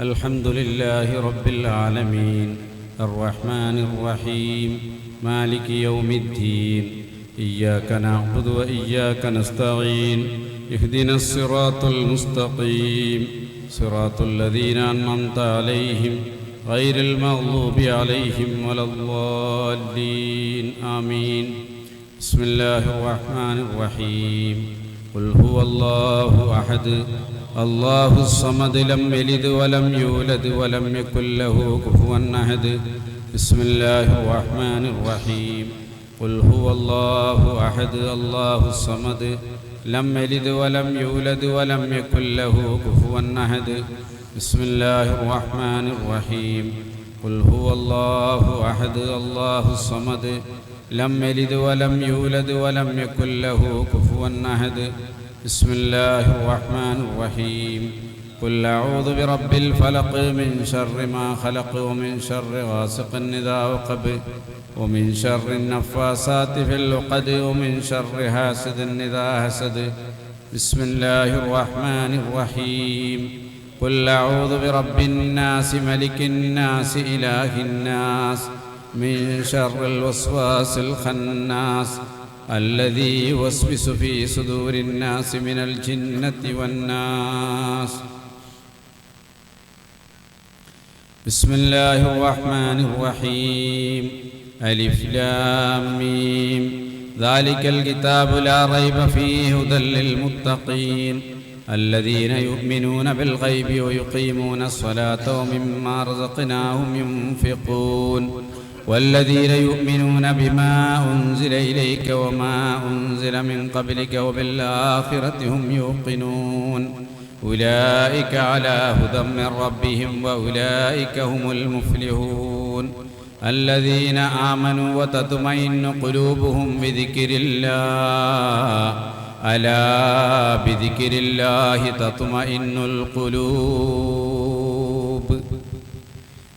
الحمد لله رب العالمين الرحمن الرحيم مالك يوم الدين إياك نعبد وإياك نستعين اهدنا الصراط المستقيم صراط الذين أنعمت عليهم غير المغضوب عليهم ولا الضالين آمين بسم الله الرحمن الرحيم قل هو الله أحد الله الصمد لم يلد ولم يولد ولم يكن له كفوا أحد بسم الله الرحمن الرحيم قل هو الله أحد الله الصمد لم يلد ولم يولد ولم يكن له كفوا أحد بسم الله الرحمن الرحيم قل هو الله أحد الله الصمد لم يلد ولم يولد ولم يكن له كفوا أحد بسم الله الرحمن الرحيم قل أعوذ برب الفلق من شر ما خلق ومن شر غاسق إذا وقب ومن شر النفاثات في العقد ومن شر حاسد إذا حسد بسم الله الرحمن الرحيم قل أعوذ برب الناس ملك الناس إله الناس من شر الوسواس الخناس الذي يوسوس في صدور الناس من الجنة والناس بسم الله الرحمن الرحيم ألف لام ميم ذلك الكتاب لا ريب فيه هدى للمتقين الذين يؤمنون بالغيب ويقيمون الصلاة ومما رزقناهم ينفقون والذين يؤمنون بما أنزل إليك وما أنزل من قبلك وبالآخرة هم يوقنون أولئك على هدى من ربهم وأولئك هم المفلحون الذين آمنوا وتطمئن قلوبهم بذكر الله ألا بذكر الله تطمئن القلوب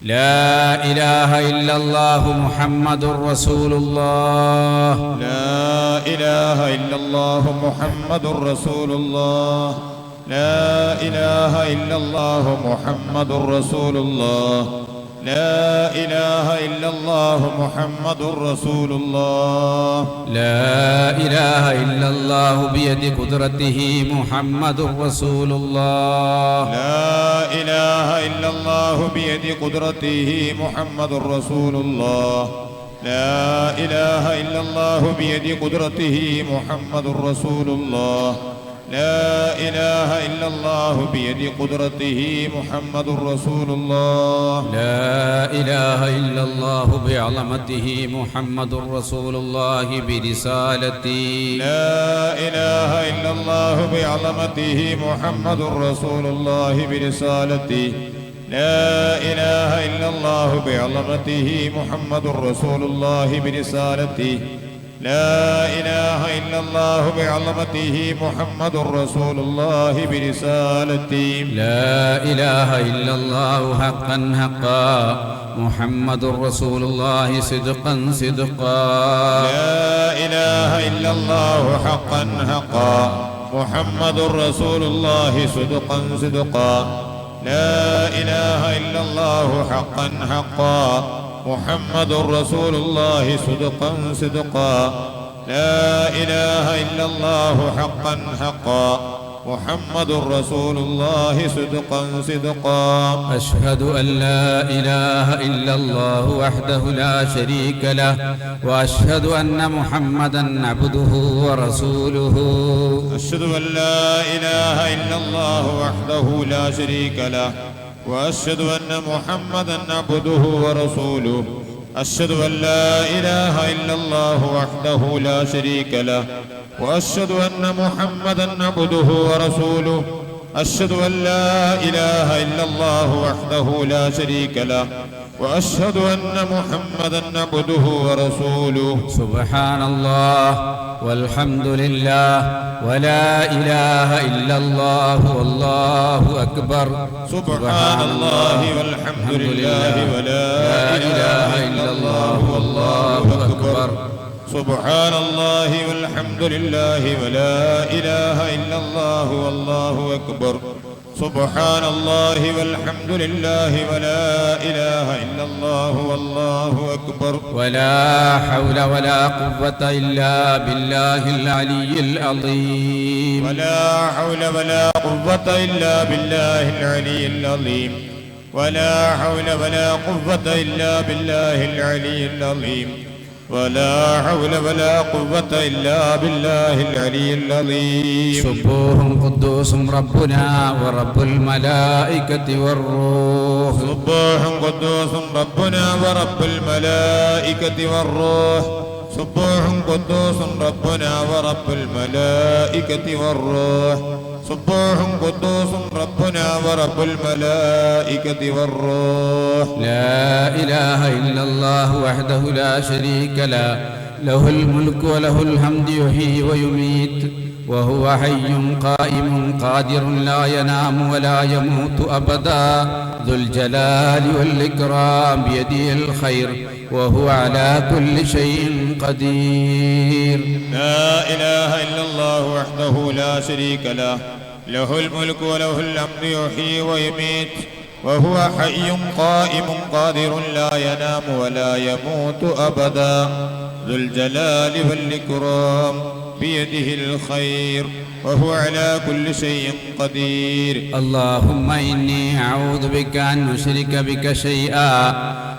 لا إله إلا الله محمد رسول الله لا إله إلا الله محمد رسول الله لا إله إلا الله محمد رسول الله لا إله إلا الله محمد رسول الله لا إله إلا الله بيد قدرته محمد رسول الله لا إله إلا الله بيد قدرته محمد رسول الله لا إله إلا الله بيد قدرته محمد رسول الله لا إله إلا الله بيد قدرته محمد رسول الله لا إله إلا الله بعظمته محمد رسول الله برسالتي لا إله إلا الله بعظمته محمد رسول الله برسالتي لا إله إلا الله بعظمته محمد رسول الله برسالتي لا إله إلا الله بعظمته محمد رسول الله برسالتي لا إله إلا الله حقا حقا محمد رسول الله صدقا صدقا لا إله إلا الله حقا حقا محمد رسول الله صدقا صدقا لا إله إلا الله حقا حقا محمد رسول الله صدقا صدقا لا إله إلا الله حقا حقا محمد رسول الله صدقا صدقا أشهد أن لا إله إلا الله وحده لا شريك له وأشهد أن محمدا عبده ورسوله أشهد أن لا إله إلا الله وحده لا شريك له وأشهد أن محمدا عبده ورسوله أشهد أن لا إله إلا الله وحده لا شريك له وأشهد أن محمدا عبده ورسوله أشهد أن لا إله إلا الله وحده لا شريك له وأشهد أن محمدا عبده ورسوله سبحان الله والحمد لله ولا إله إلا الله والله أكبر سبحان الله والحمد لله ولا إله إلا الله والله أكبر سبحان الله والحمد لله ولا إله إلا الله والله أكبر سبحان الله والحمد لله ولا إله إلا الله والله أكبر ولا حول ولا قوة إلا بالله العلي العظيم ولا حول ولا قوة إلا بالله العلي العظيم ولا حول ولا قوة إلا بالله العلي العظيم ولا حول ولا قوة إلا بالله العلي العظيم سبوح قدوس ربنا ورب الملائكة والروح سبوح قدوس ربنا ورب الملائكة والروح سبوح قدوس ربنا ورب الملائكة والروح سبوح قدوس ربنا ورب الملائكة والروح لا إله إلا الله وحده لا شريك له له الملك وله الحمد يحيي ويميت وهو حي قائم قادر لا ينام ولا يموت أبدا ذو الجلال والإكرام بيده الخير وهو على كل شيء قدير لا إله إلا الله وحده لا شريك له له الملك وله الحمد يحيي ويميت وهو حي قائم قادر لا ينام ولا يموت أبدا ذو الجلال والإكرام بيده الخير وهو على كل شيء قدير اللهم إني أعوذ بك أن أشرك بك شيئا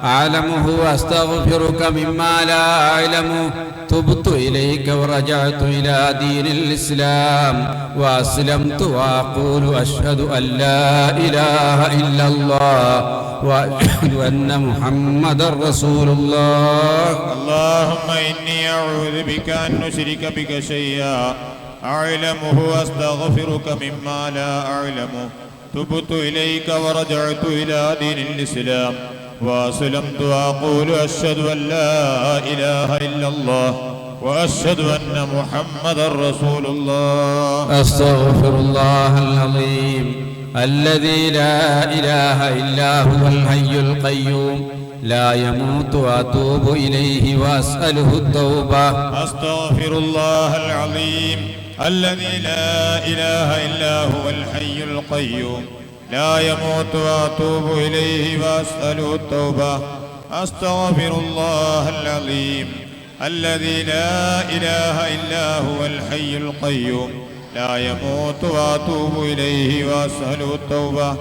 أعلمه وأستغفرك مما لا أعلمه تبت إليك ورجعت إلى دين الإسلام وأسلمت وأقول أشهد أن لا إله إلا الله وأشهد أن محمدا رسول الله اللهم إني أعوذ بك أن أشرك بك شيئا أعلمه وأستغفرك مما لا أعلمه تبت إليك ورجعت إلى دين الإسلام وأسلمت وأقول أشهد أن لا إله إلا الله وأشهد أن محمدا رسول الله أستغفر الله العظيم الذي لا إله إلا هو الحي القيوم لا يموت وأتوب إليه وأسأله التوبة أستغفر الله العظيم الذي لا إله إلا هو الحي القيوم لا يموت وأتوب إليه وأسأله التوبة أستغفر الله العظيم الذي لا إله إلا هو الحي القيوم لا يموت وأتوب إليه وأسأله التوبة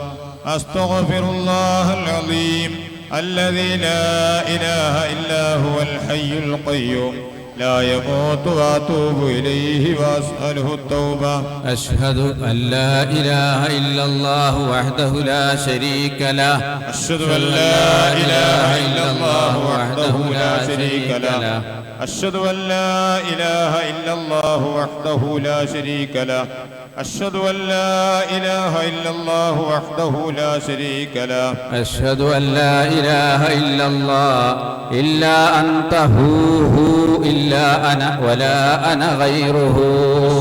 أستغفر الله العظيم الذي لا إله إلا هو الحي القيوم لا يموت وأتوب إليه وأسأله التوبة أشهد أن لا إله إلا الله وحده لا شريك له أشهد أن لا إله إلا الله وحده لا شريك له أشهد أن لا إله إلا الله وحده لا شريك له أشهد أن لا إله إلا الله وحده لا شريك له أشهد أن لا إله إلا الله إلا أنت هو إلا أنا ولا أنا غيره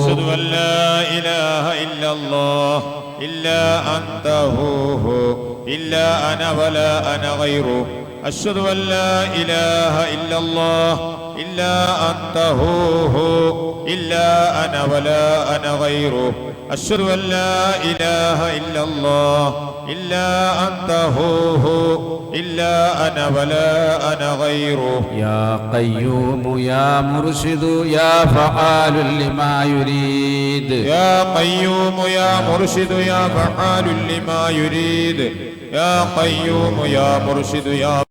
أشهد أن لا إله إلا الله إلا أنت هو إلا أنا ولا أنا غيره أشهد أن لا إله إلا الله إلا أنت هو إلا أنا ولا أنا غيره أشهد أن لا إله إلا الله إلا أنت هو إلا أنا ولا أنا غيره يا قيوم يا مرشد يا فعال لما يريد يا قيوم يا مرشد يا فعال لما يريد يا قيوم يا مرشد يا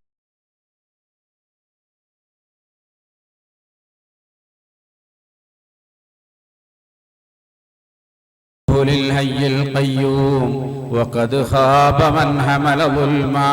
للحي القيوم وقد خاب من حمل ظلما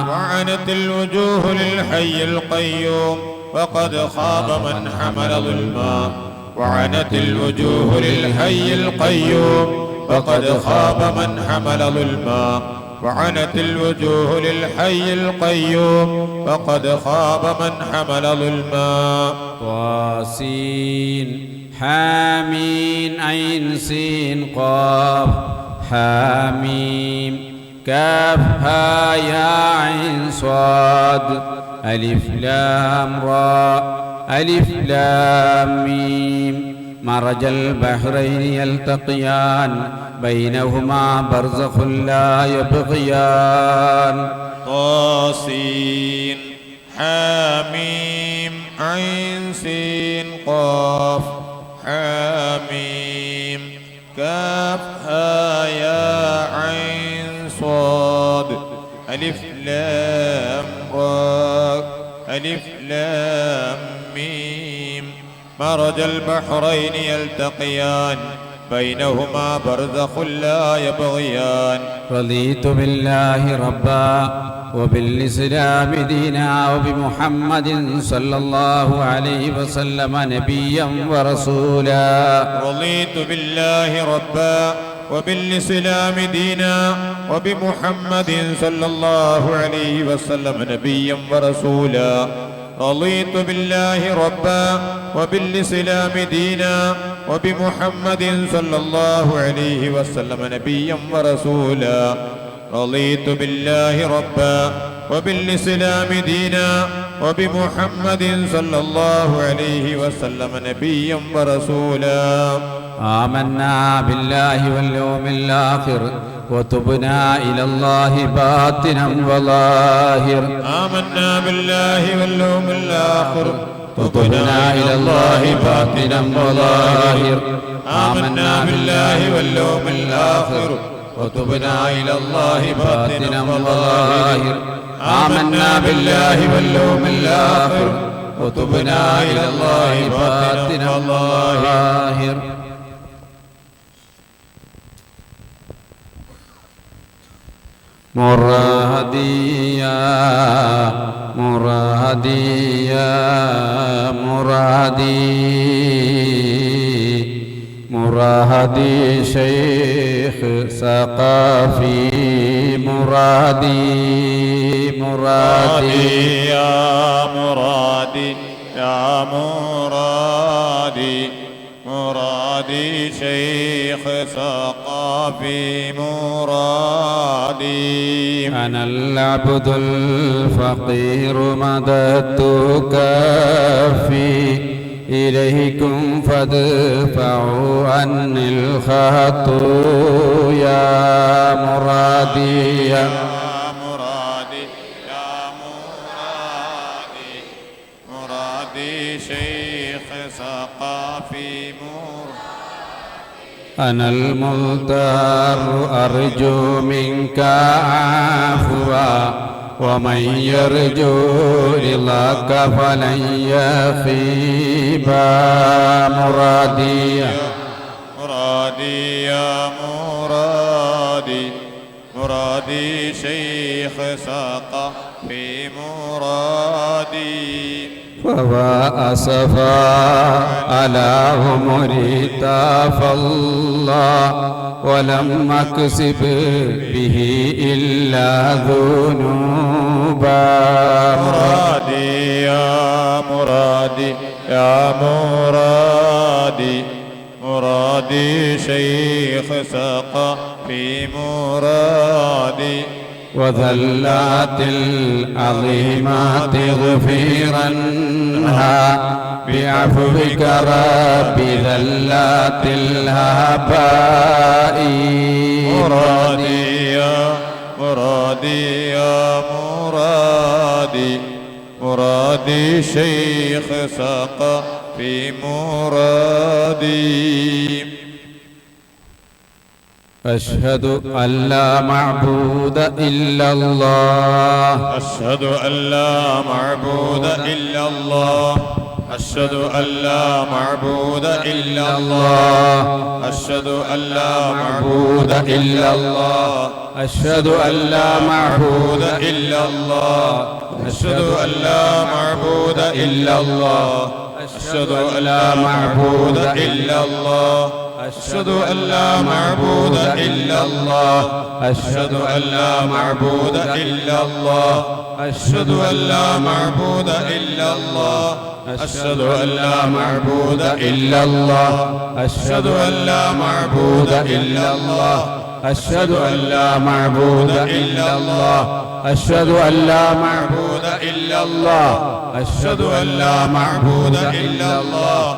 وعنت الوجوه للحي القيوم وقد خاب من حمل ظلما وعنت الوجوه للحي القيوم وقد خاب من حمل ظلما وعنت الوجوه للحي القيوم وقد خاب من حمل ظلما طاسين حامين عين سين قاف حاميم كاف ها يا عين صاد ألف لام را ألف لام ميم مرج البحرين يلتقيان بينهما برزخ لا يبغيان طاسين حاميم عين سين قاف حاميم كاف ها يا عين صاد ألف لام را ألف لام ميم مرج البحرين يلتقيان بينهما برزخ لا يبغيان رضيت بالله ربا وبالإسلام دينا وبمحمد صلى الله عليه وسلم نبيا ورسولا رضيت بالله ربا وبالإسلام دينا وبمحمد صلى الله عليه وسلم نبيا ورسولا رضيت بالله ربا وبالإسلام دينا وبمحمد صلى الله عليه وسلم نبيا ورسولا رضيت بالله ربا وبالإسلام دينا وبمحمد صلى الله عليه وسلم نبيا ورسولا آمنا بالله واليوم الآخر وتبنا إلى الله باطنا وظاهر آمنا بالله واليوم الآخر وتبنا إلى الله باطنا وظاهر آمنا بالله واليوم الآخر وتبنا إلى الله باطنا وظاهر آمنا بالله واليوم الآخر وتبنا إلى الله باطنا وظاهر مرادي يا مرادي يا مرادي مرادي شيخ ثقافي مرادي مرادي يا مرادي يا مرادي مرادي شيخ ثقافي مرادي أنا العبد الفقير مددت كفي إليكم فادفعوا عني الخطايا مرادي يا مرادي يا مرادي مرادي شيخ ثقافي أنا المضطر أرجو منك عفوا ومن يرجو رضاك فلن يخيب مرادي مرادي يا مرادي مرادي شيخ ثقافي مرادي فوا أسفا على عمري طاف الله ولم أكسب به إلا ذنوبا مرادي يا مرادي يا مرادي مرادي شيخ ثقافي مرادي وذلات العظيمات اغفرنها بعفوك ربي ذلات الهباء مرادي يا مرادي يا مرادي مرادي شيخ ثقافي مرادي أشهد أن لا معبود إلا الله أشهد أن لا معبود إلا الله أشهد أن لا معبود إلا الله أشهد أن لا معبود إلا الله أشهد أن لا معبود إلا الله أشهد أن لا معبود إلا الله أشهد أن لا معبود إلا الله أشهد أن لا معبود إلا الله أشهد أن لا معبود إلا الله أشهد أن لا معبود إلا الله أشهد أن لا معبود إلا الله أشهد أن لا معبود إلا الله أشهد أن لا معبود إلا الله أشهد أن لا معبود إلا الله أشهد أن لا معبود إلا الله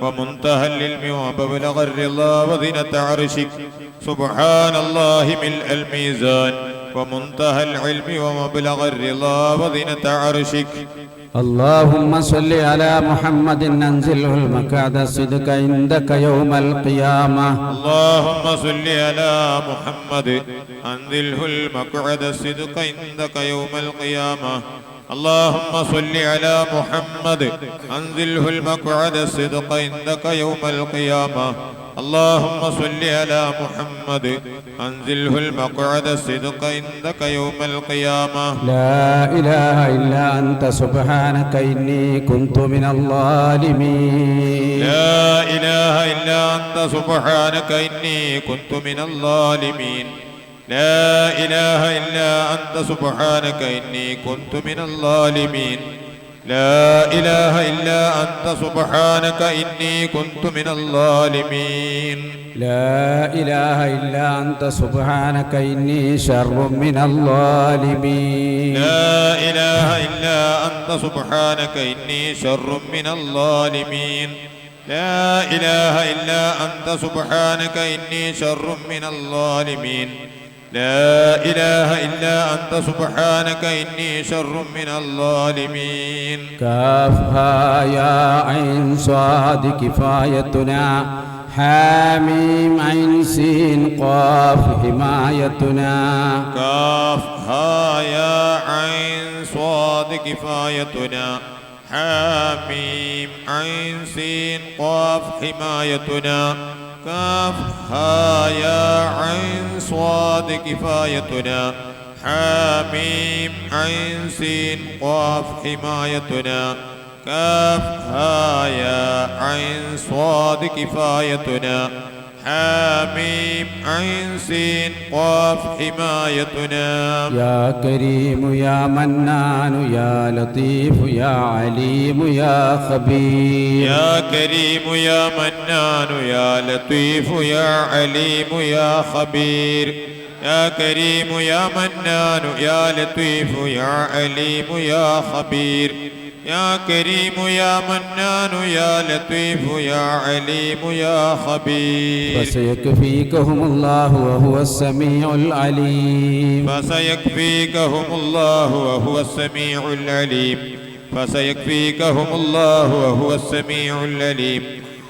ومنتهى العلم ومبلغ الرضا وزنة عرشك سبحان الله ملء الميزان ومنتهى العلم ومبلغ الرضا وزنة عرشك اللهم صل على محمد أنزله المقعد الصدق عندك يوم القيامة. اللهم صل على محمد أنزله المقعد الصدق عندك يوم القيامة. اللهم صل على محمد أنزله المقعد الصدق عندك يوم القيامة. اللهم صل على محمد أنزله المقعد الصدق عندك يوم القيامة. لا إله إلا أنت سبحانك إني كنت من الظالمين. لا إله إلا أنت سبحانك إني كنت من الظالمين. لا إله إلا أنت سبحانك إني كنت من الظالمين. لا إله إلا أنت سبحانك إني كنت من الظالمين. لا إله إلا أنت سبحانك إني شر من الظالمين. لا إله إلا أنت سبحانك إني شر من الظالمين. لا إله إلا أنت سبحانك إني شر من الظالمين. لا إله إلا أنت سبحانك إني شر من الظالمين. كافها يا عين صاد كفايتنا حاميم عين سين قاف حمايتنا. كافها يا عين صاد كفايتنا حاميم عين سين قاف حمايتنا. كافها يا عين صاد كفايتنا حاميم عين سين قاف حمايتنا. كافها يا عين صاد كفايتنا حاميم عين سين قاف حمايتنا. يا كريم يا منان يا لطيف يا عليم يا خبير. يا كريم يا منان يا لطيف يا عليم يا خبير. يا كريم يا منان يا لطيف يا عليم يا خبير. يا كريم يا منان يا لطيف يا عليم يا خبير. فسيكفيكهم الله وهو السميع العليم. فسيكفيكهم الله وهو السميع العليم. فسيكفيكهم الله وهو السميع العليم.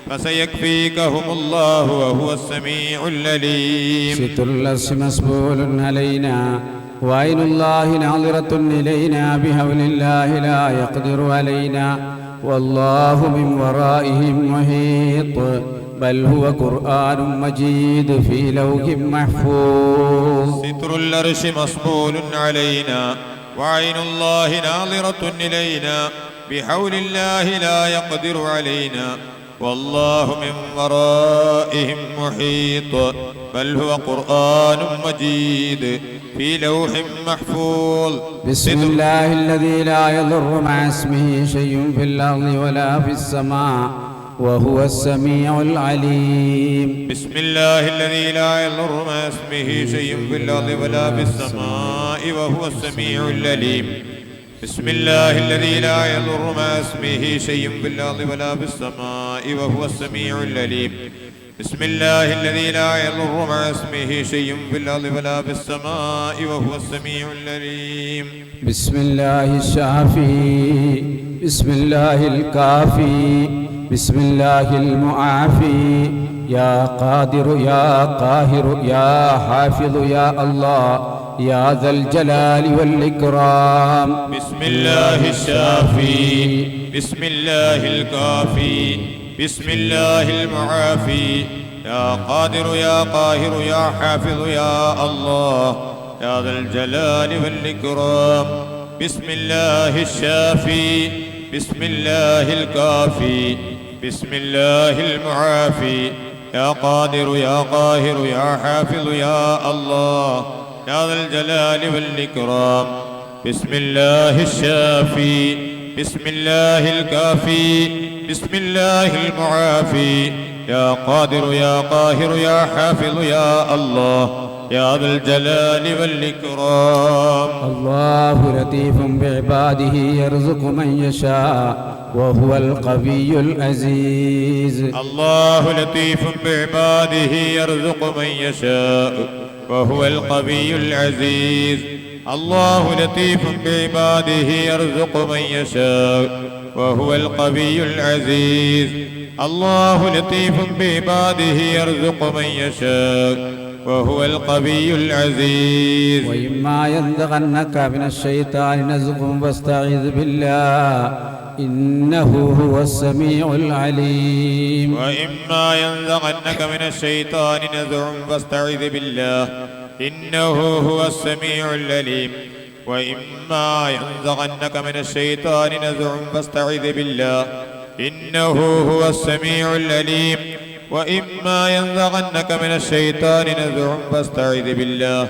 فسيكفيكهم الله وهو السميع العليم. ستر العرش مسبول علينا وعين الله ناظرة إلينا بحول الله لا يقدر علينا والله من ورائهم محيط بل هو قرآن مجيد في لوح محفوظ. ستر العرش مسبول علينا وعين الله ناظرة إلينا بحول الله لا يقدر علينا والله من ورائهم محيط بل هو قرآن مجيد في لوح محفوظ. بسم الله الذي لا يضر مع اسمه شيء في الأرض ولا في السماء وهو السميع العليم. بسم الله الذي لا يضر مع اسمه شيء في الأرض ولا في السماء وهو السميع العليم. بسم الله الذي لا يضر مع اسمه شيء في الأرض ولا في السماء وهو السميع العليم. بسم الله الذي لا يضر مع اسمه شيء في الأرض ولا في السماء وهو السميع العليم. بسم الله الشافي بسم الله الكافي بسم الله المعافي يا قادر يا قاهر يا حافظ يا الله يا ذا الجلال والإكرام. بسم الله الشافي بسم الله الكافي بسم الله المعافي يا قادر يا قاهر يا حافظ يا الله يا ذا الجلال والإكرام. بسم الله الشافي بسم الله الكافي بسم الله المعافي يا قادر يا قاهر يا حافظ يا الله يا ذا الجلال والإكرام. بسم الله الشافي بسم الله الكافي بسم الله المعافي يا قادر يا قاهر يا حافظ يا الله يا ذا الجلال والإكرام. الله لطيف بعباده يرزق من يشاء وهو القوي العزيز. الله لطيف بعباده يرزق من يشاء وهو القوي العزيز. الله لطيف بعباده يرزق من يشاء وهو القوي العزيز. الله لطيف بعباده يرزق من يشاء وهو القوي العزيز. وإما ينزغنك من الشيطان نزغ فاستعذ بالله إنه هو السميع العليم. وإما ينزغنك من الشيطان نزغ فاستعذ بالله إنه هو السميع العليم. وإما ينزغنك من الشيطان نزغ فاستعذ بالله إنه هو السميع العليم. وإما ينزغنك من الشيطان نزغ فاستعذ بالله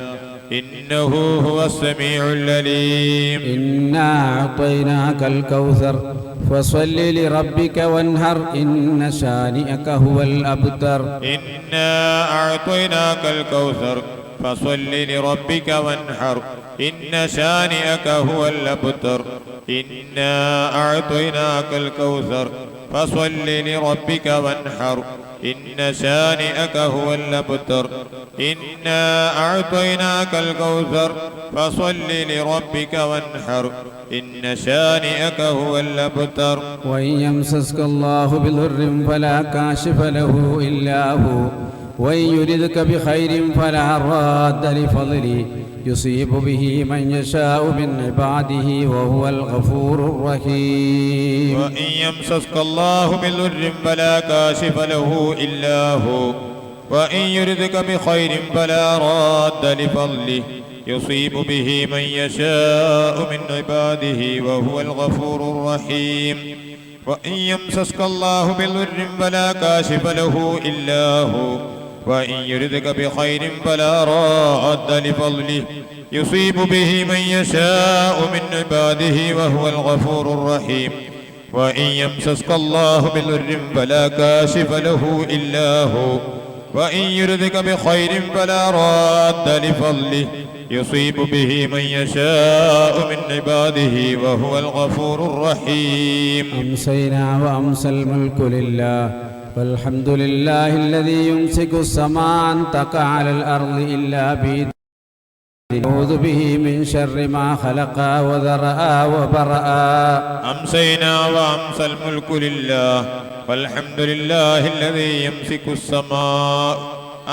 إنه هو السميع العليم. إنا أعطيناك الكوثر فصل لربك وانهر إن شانئك هو الأبتر. إنا أعطيناك الكوثر فصل لربك وانحر إن شانئك هو الأبتر. إنا أعطيناك الكوثر فصل لربك وانحر إن شانئك هو الأبتر. إنا أعطيناك الكوثر فصل لربك وانحر إن شانئك هو الأبتر. وإن يمسسك الله بضر فلا كاشف له إلا هو وإن يردك بخير فلا راد لفضله يصيب به من يشاء من عباده وهو الغفور الرحيم. وإن يمسسك الله بضر فلا كاشف له إلا هو وإن يردك بخير فلا راد لفضله يصيب به من يشاء من عباده وهو الغفور الرحيم. وإن يمسسك الله بضر فلا كاشف له إلا هو وإن يردك بخير فلا راد لفضله يصيب به من يشاء من عباده وهو الغفور الرحيم. وإن يمسسك الله بضر فلا كاشف له إلا هو وإن يردك بخير فلا راد لفضله يصيب به من يشاء من عباده وهو الغفور الرحيم. أمسينا وأمسى الملك لله والحمد لله الذي يمسك السماء أن تقع على الأرض إلا بإذنه نعوذ به من شر ما خلق وذرأ وبرأ. أمسينا وأمسى الملك لله والحمد لله الذي يمسك السماء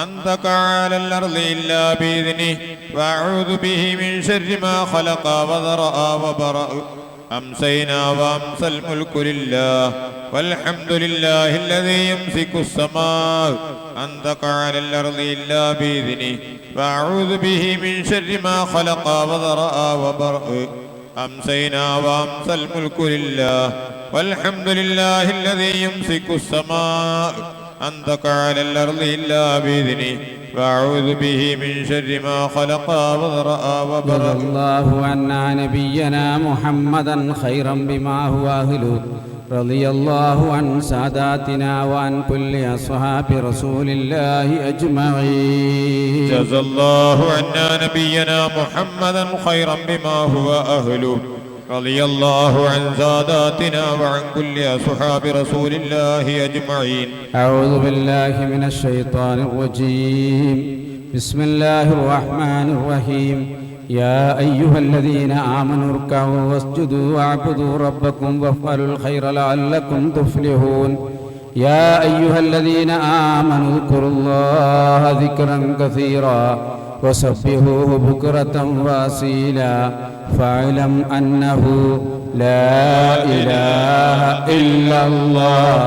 أن تقع على الأرض إلا بإذنه وأعوذ به من شر ما خلق وذرأ وبرأ. أمسينا وأمسى الملك لله والحمد لله الذي يمسك السماء أن تقع على الأرض إلا بإذنه وأعوذ به من شر ما خلق وذرأ وبرأ. أمسينا وأمسى الملك لله والحمد لله الذي يمسك السماء أن تقع على الأرض إلا بإذنه وأعوذ به من شر ما خلق وذرأ وبرأ. رضي الله عنا نبينا محمدا خيرا بما هو أهله. رضي الله عن ساداتنا وعن كل أصحاب رسول الله أجمعين. جزا الله عنا نبينا محمدا خيرا بما هو أهله. رضي الله عن ساداتنا وعن كل أصحاب رسول الله أجمعين. أعوذ بالله من الشيطان الرجيم. بسم الله الرحمن الرحيم. يا أيها الذين آمنوا اركعوا واسجدوا واعبدوا ربكم وافعلوا الخير لعلكم تفلحون. يا أيها الذين آمنوا اذكروا الله ذكرا كثيرا وسبحوه بكرة وأصيلا فاعلم أنه لا إله إلا الله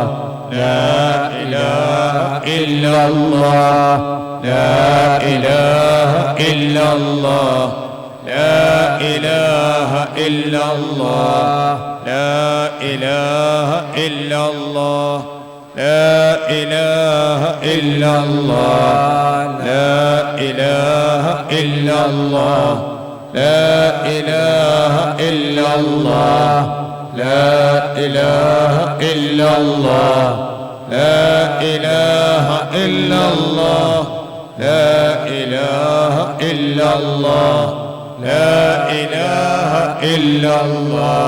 لا إله إلا الله لا إله إلا الله لا إله إلا الله لا إله إلا الله لا إله إلا الله لا إله إلا الله لا إله إلا الله لا إله إلا الله لا إله إلا الله لا إله إلا الله لا إله إلا الله